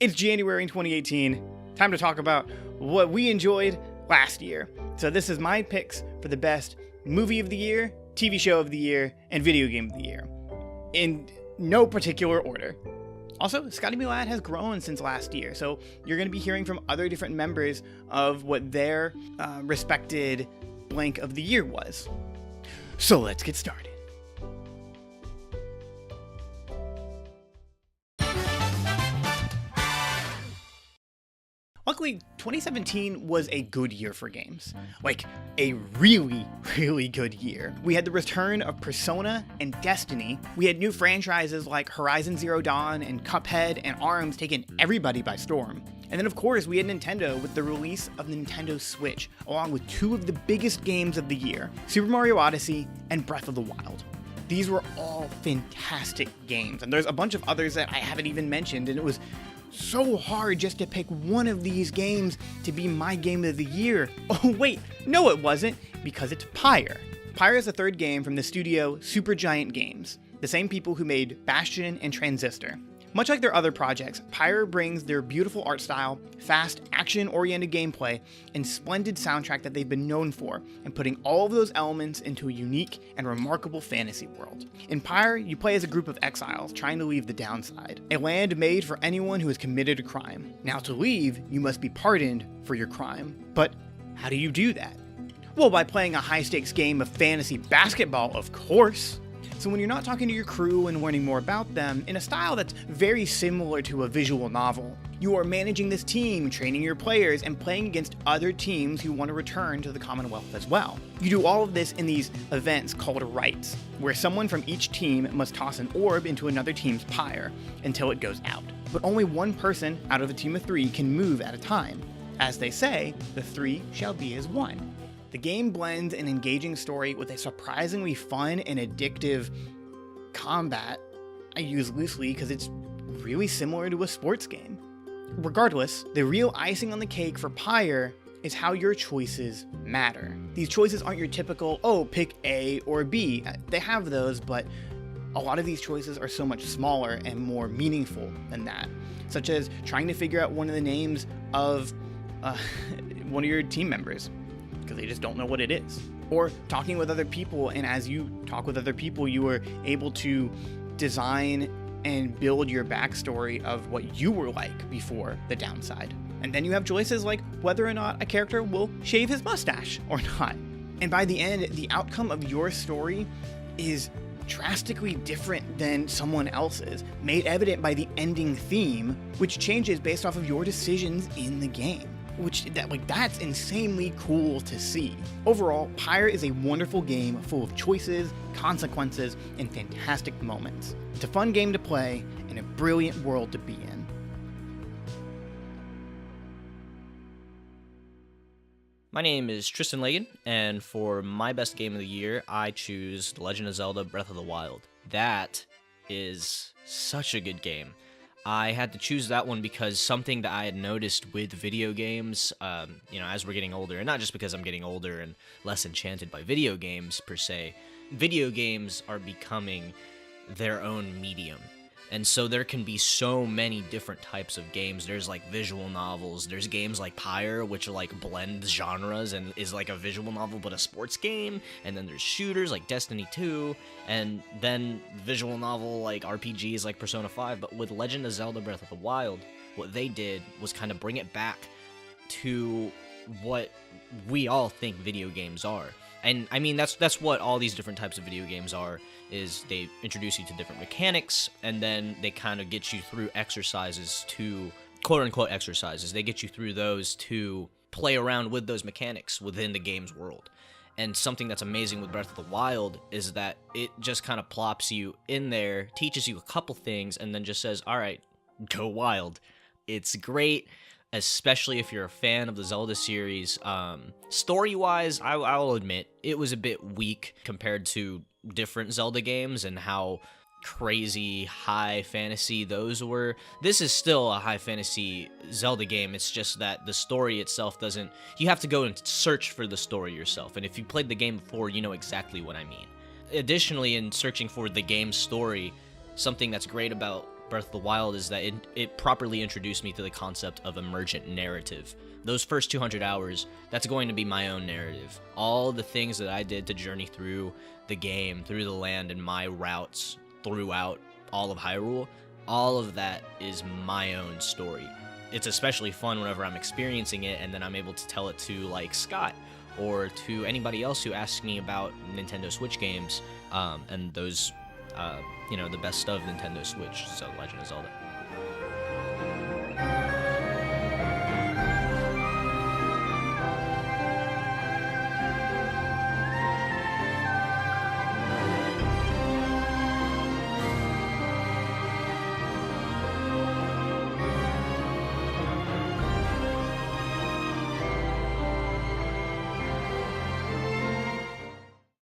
It's January in 2018. Time to talk about what we enjoyed last year. So this is my picks for the best movie of the year, TV show of the year, and video game of the year. In no particular order. Also, Scotty has grown since last year, so you're going to be hearing from other different members of what their respected blank of the year was. So let's get started. Luckily, 2017 was a good year for games. Like, a really, really good year. We had the return of Persona and Destiny. We had new franchises like Horizon Zero Dawn and Cuphead and ARMS taking everybody by storm. And then of course, we had Nintendo with the release of the Nintendo Switch, along with two of the biggest games of the year, Super Mario Odyssey and Breath of the Wild. These were all fantastic games, and there's a bunch of others that I haven't even mentioned, and it was so hard just to pick one of these games to be my game of the year. Oh wait, no it wasn't, because it's Pyre. Pyre is the third game from the studio Supergiant Games, the same people who made Bastion and Transistor. Much like their other projects, Pyre brings their beautiful art style, fast, action-oriented gameplay, and splendid soundtrack that they've been known for, and putting all of those elements into a unique and remarkable fantasy world. In Pyre, you play as a group of exiles trying to leave the downside, a land made for anyone who has committed a crime. Now to leave, you must be pardoned for your crime. But how do you do that? Well, by playing a high-stakes game of fantasy basketball, of course. So when you're not talking to your crew and learning more about them in a style that's very similar to a visual novel, you are managing this team, training your players, and playing against other teams who want to return to the Commonwealth as well. You do all of this in these events called rites, where someone from each team must toss an orb into another team's pyre until it goes out. But only one person out of a team of three can move at a time. As they say, the three shall be as one. The game blends an engaging story with a surprisingly fun and addictive combat. I use loosely because it's really similar to a sports game. Regardless, the real icing on the cake for Pyre is how your choices matter. These choices aren't your typical, oh, pick A or B. They have those, but a lot of these choices are so much smaller and more meaningful than that, such as trying to figure out one of the names of one of your team members, because they just don't know what it is. Or talking with other people, and as you talk with other people, you are able to design and build your backstory of what you were like before the downside. And then you have choices like whether or not a character will shave his mustache or not. And by the end, the outcome of your story is drastically different than someone else's, made evident by the ending theme, which changes based off of your decisions in the game. That's insanely cool to see. Overall, Pyre is a wonderful game full of choices, consequences, and fantastic moments. It's a fun game to play and a brilliant world to be in. My name is Tristan Laygan, and for my best game of the year, I choose The Legend of Zelda Breath of the Wild. That is such a good game. I had to choose that one because something that I had noticed with video games, as we're getting older, and not just because I'm getting older and less enchanted by video games per se, video games are becoming their own medium. And so there can be so many different types of games. There's like visual novels, there's games like Pyre, which like blend genres and is like a visual novel but a sports game, and then there's shooters like Destiny 2, and then visual novel like RPGs like Persona 5. But with Legend of Zelda Breath of the Wild, what they did was kind of bring it back to what we all think video games are. And I mean, that's what all these different types of video games are, is they introduce you to different mechanics, and then they kind of get you through exercises to, quote-unquote exercises, they get you through those to play around with those mechanics within the game's world. And something that's amazing with Breath of the Wild is that it just kind of plops you in there, teaches you a couple things, and then just says, all right, go wild. It's great. Especially if you're a fan of the Zelda series. Story-wise, I'll admit, it was a bit weak compared to different Zelda games and how crazy high fantasy those were. This is still a high fantasy Zelda game, it's just that the story itself doesn't... You have to go and search for the story yourself, and if you played the game before, you know exactly what I mean. Additionally, in searching for the game's story, something that's great about Breath of the Wild is that it properly introduced me to the concept of emergent narrative. Those first 200 hours, that's going to be my own narrative. All the things that I did to journey through the game, through the land, and my routes throughout all of Hyrule, all of that is my own story. It's especially fun whenever I'm experiencing it and then I'm able to tell it to like Scott or to anybody else who asks me about Nintendo Switch games, and those, the best of Nintendo Switch, so Legend of Zelda.